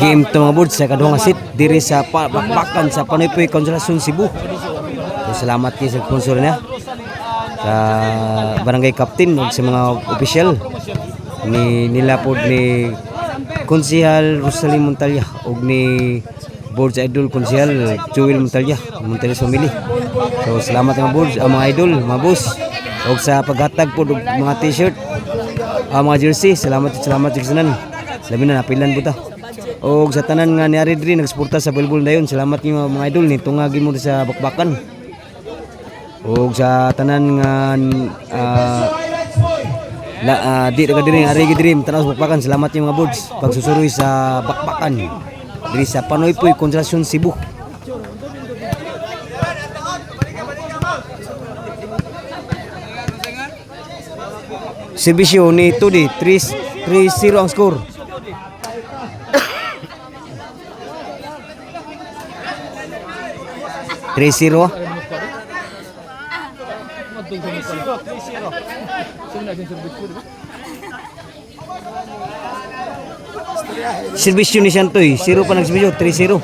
Game to mga boards sa kaduhang asit diri sa bakbakan sa Panoypoy Konsolasyon Cebu. So, salamat kay sa sponsor niya sa barangay captain ug sa mga opisyal ni nila pod ni Konsehal Rosalie Montalya ug ni Boards Idol Konsehal Joel Montalya family. So salamat mga boards, mga idol, mga boss ug sa paghatag pod og mga t-shirt, mga jersey. Salamat sigsunan. Labi na napilan po ta. Og sa tanan nga niari diri nagsuporta sa volleyball dayon, salamat niyo mga idol ni tungagin mo sa bakbakan. Og sa tanan nga di ka diri arigi diri tanaw sa bakbakan, salamat niyo mga boards pagsusuroy sa bakbakan diri sa Panoypoy Konsolasyon Cebu. Serbisyo ni Tudi 3-0 ang score. Serbisyo ni Santoy, 0 pa nagserbisyo, 3-0.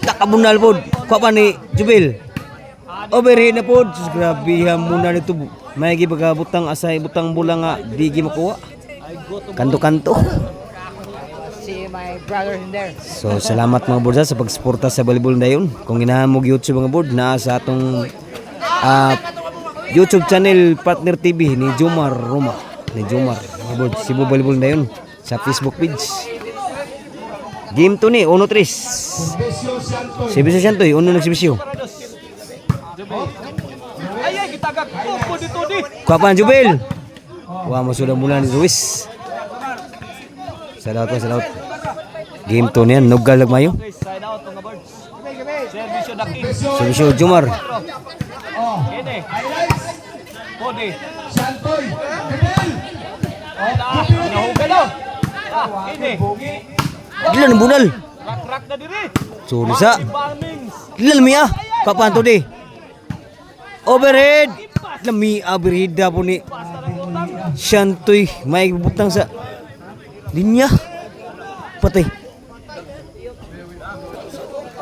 Takabunal pod, kuha pa ni Jubil. Overhead na pod, grabe hamuna nito. May gibaga butang asay, butang bola nga di gi makuha. Kanto-kanto. See my brother in there. So salamat mga board sa pagsuporta sa volleyball dayon. Kung ginahamog YouTube mga board na sa atong YouTube channel Partner TV ni Jomar Roma, ni Jomar mga board Cebu Volleyball dayon sa Facebook page. Game to ni 1-3. Serbisyo Santoy, uno nagsibisyo. Ay, gitagak po dito di. Kuha Jubil. Wah, mo sudah mula ni Ruiz. Salaut. Game to niyan, nugal lag mayo. Side out mga birds. Servisyo Daki. Serbisyo Jomar. Ede. Podi. Santoy. Nahugalo. Ede. Dilan bunal. Rak na diri. Sorry sa. Farmings. Dilan miya. Kapan to di? Overhead. Lami overhead po ni Santoy. May butang sa linya. Patay.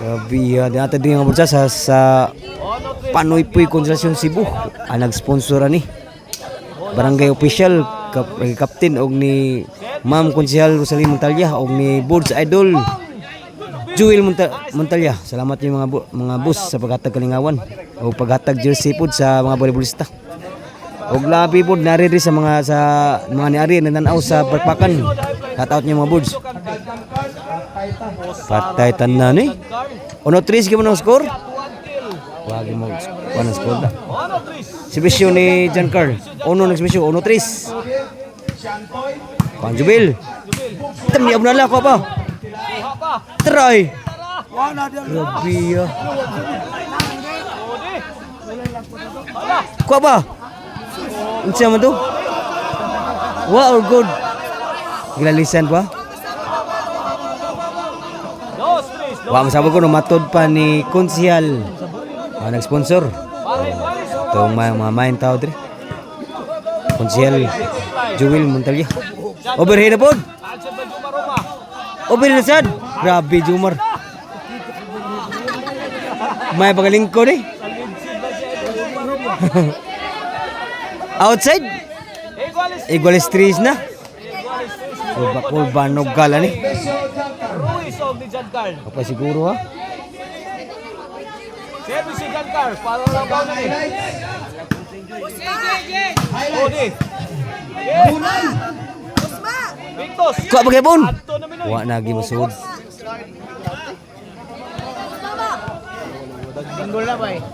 Grabe yan. Dito din ang bulsa sa Panoypoy Konsolasyon Cebu. Ang nag-sponsor ni barangay official, captain og ni Ma'am Konsehal Rosalie Montalya og ni Boards Idol Joel Montalya. Salamat yung mga boss sa paghatag kalingawan o paghatag jersey pod sa mga volleyballista. Og labi pod nari sa mga niari na nanaw sa bakbakan. Shout out niyo mga boards. Patay tanan ni. 1-3 gyud mo score. Wag mo ang score da. Serbisyo ni Giancarlo. Uno nagsibisyo 1-3. Jubil. Temi abnala ko pa. Try. Grabe ya. Kuha ba? Unsa man to? Wow, good. Gilalisan pa. Wa masabog ko matod pa ni Konsehal. Nag-sponsor. Itong mga main tao diri. Konsehal Joel Montalya. Overhead na pod. Overhead na sad. Grabe Jomar. May pagaling ko ni. Outside. Iguales 3 na. Bakul banog gala ni. Ruiz og ni Giancarlo. Apa siguro ha? Servisyo Giancarlo. Para lang ba ni? Podi. Victos. Kuha ba gyapon? Wa na gi masud. Tinggol na ba eh?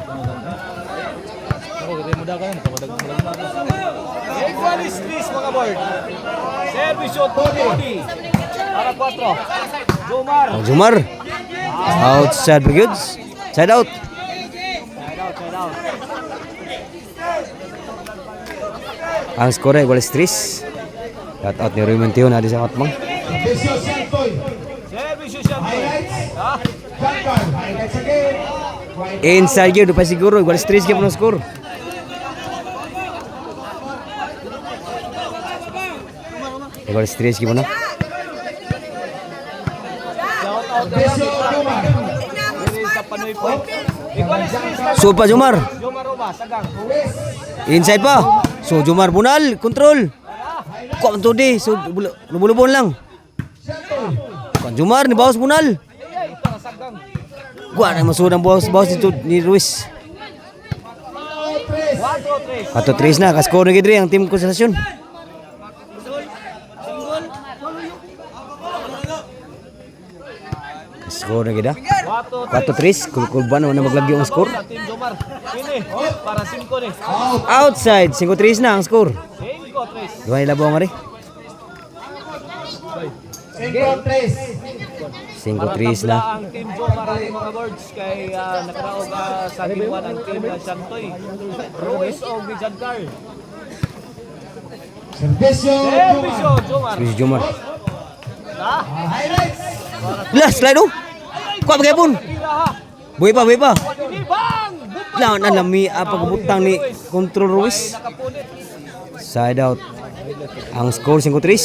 Igualis 3 mga board. Servisyo Tony. Para 4. Jomar. Outside Brigades. Side out. Ang skore iguales 3. Cut out ni Raymond Teo na di sa katmang. Servisyo Santoy. Servisyo Santoy. Giancarlo. Highlights again. Inside gyud pa siguro iguales 3 gyud ang score. Igual stress gimana? Shout out na Desyo lang. Jumar. Diri sa Panoy Point. Equalis Liz. So pa Jumar. Jomar Roma, sagang. Inside pa. So Jumar bunal, control. Kok to di, so lubo-lubo lang. Kok Jumar ni bawas bunal. Ay, ito na sagang. Gua na masud ang bawas dito ni Ruiz. 4-3. Pato 3 na, ka-score na gid rin ang team konsentrasyon. Score na gid ah. 4-3, kulban na maglagyo ang score. Sa Team Jomar. Ini, para 5 ni. Outside, 5-3 na ang score. 5-3. Duha ilabaw nga rin. 5-3. 5-3 na. Ang Team Jomar ang mga boards kay nakaraog sa Kiwan ang team na Santoy. Ruiz o Bijan Carl. Servisyo Servisyo Jumar. Jomar. Luis Jomar. Highlights. Lah, slide oh. Kuha bagay pun. Buhay pa, buhay pa. Ini bang! Lang, nalami apa kebutang ni Control Ruiz. Nakapunit. Side out. Ang score 5-3.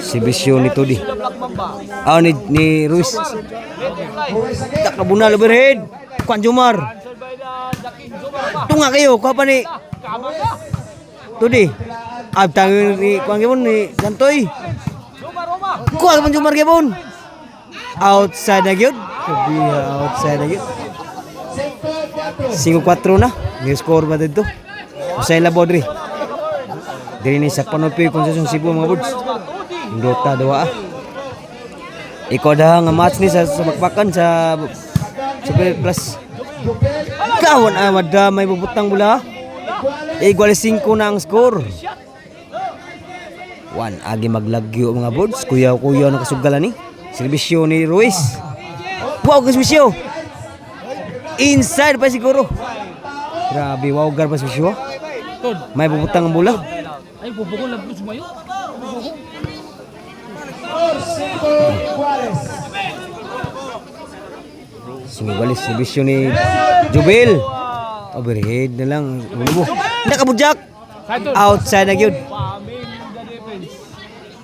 Si Bisyo ni Tudi. Ah, ni Ruiz. Tak kabuna overhead. Kuan Jomar. Tunga kayo, kuha pa ni Tudi. Abtang ni kuan gipon ni Santoy. Kuha pa Jomar gipon. Outside na gyud. Kabiha outside na gyud. 5-4 na. Ni score ba dito? Usay labo diri. Diri ni sa Panoy Konsentrasyon Cebu mga buds. Dota 2. Ikaw dah nga match ni sa bakbakan sa Super Plus. Kawan madamay bubutang bola. Igual 5 na ang score. 1 agi maglagyo mga buds. Kuya-kuya nakasugalan ni. Servisyo ni Ruiz. Wow, servisyo. Inside pa siguro. Grabe, wow, gar pa servisyo. May bubutang ang bola. Ay, bubukol lang po sumayo. Sumibalik servisyo ni Jubil. Overhead na lang. Bulubo. Nakabudyak. Outside na gyud.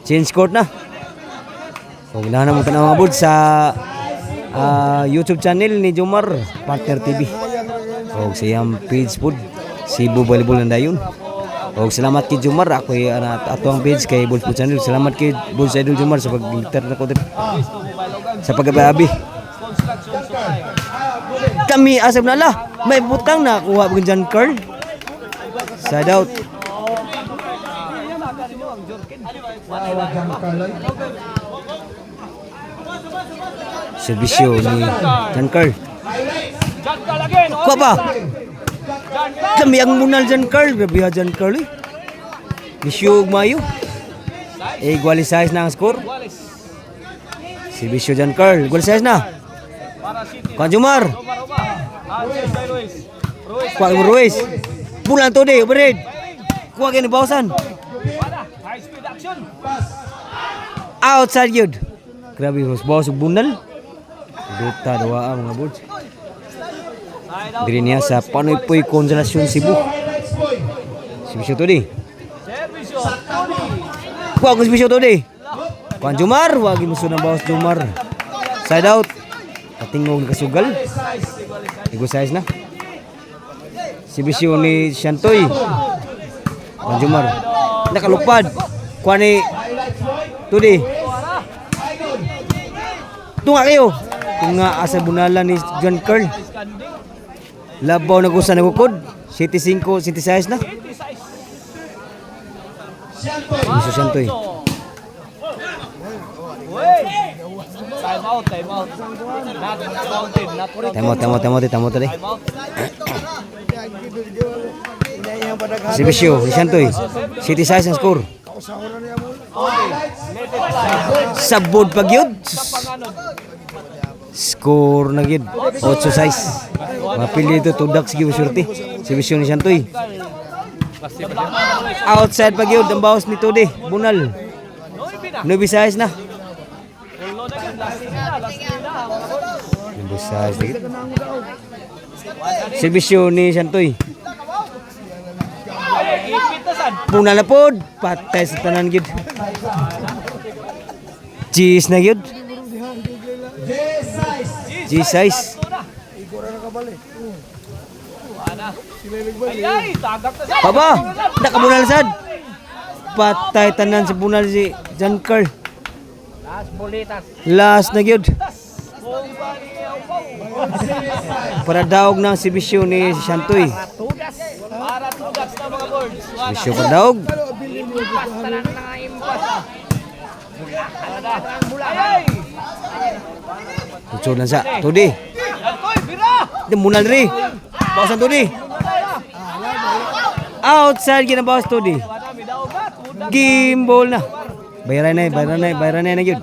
Change court na. Kung ganahan mo ka na mga bud sa YouTube channel ni Jomar Partner TV. O siyang page pod Cebu Volleyball ng dayon. O salamat kay Jomar. Ako ato ang page kay Bulls Food Channel. Salamat kay Bulls Idol Jomar sa pag-inter na ko sa paggabi. Kami asap na la. May butang na kuha ko dyan Carl. Side out. Servisyo ni Jan Carl. Kuha pa. Kami ang munal Jan Carl. Grabe ha Jan Carl eh. Bisyog mayo. Igualize na ang score. Servisyo Jan Carl. Igualize na. Kuha Jomar. Kuha mo Ruiz. Bulan to di. Overhead. Kuha kayo ni Bawasan. Outside yun. Grabe bawas bunal. Dota 2 mga bods. Diri niya sa Panoy Konsentrasyon Cebu. Servisyo to di. Kuha ko servisyo to di. Kuha Jomar. Wagi mo sunang bawas Jomar. Side out. Katingog kasugal. Igo size na. Servisyo ni Santoy. Kuha Jomar. Nakalupad. Kuha ni Tudi. Tunga kayo. Tunga asa bunala ni John Carl. Labaw na gusa nagukod. 75, 76 na. Servisyo Santoy. Time out. Tamo tadi. Servisyo ni Santoy. 76 ang score. Sabod pag yun. Score na yun. 8-6. Mapili ito. Tudak sige masurti. Servisyo ni Santoy. Outside pag yun. Ang bawas ni Tudi. Bunal. 9-6 na. 9-6 na. Servisyo ni Santoy. Puna na pod. Patay sa tanan gyud. Cheese na gyud. J-size. G-size. Ay, tagak na siya. Baba, nakabunal sad. Patay tanan si bunal si John Carl. Last bulitas. Last na gyud. Bomba ni Eopo. Para daog ng sibisyo ni Shantoy. Tugas. Para tugas na mga boards. Wala. Sibisyo para daog. Impas. Tanan na nga impas. Ay! Tutsod lang sa. Tudi. Santoy, bira! Di munal ri. Bawasan Tudi. Outside ginabawas Tudi. Wala, may daog na. Tudak. Game ball na. Bayaran na, bayaran na, bayaran na gyud.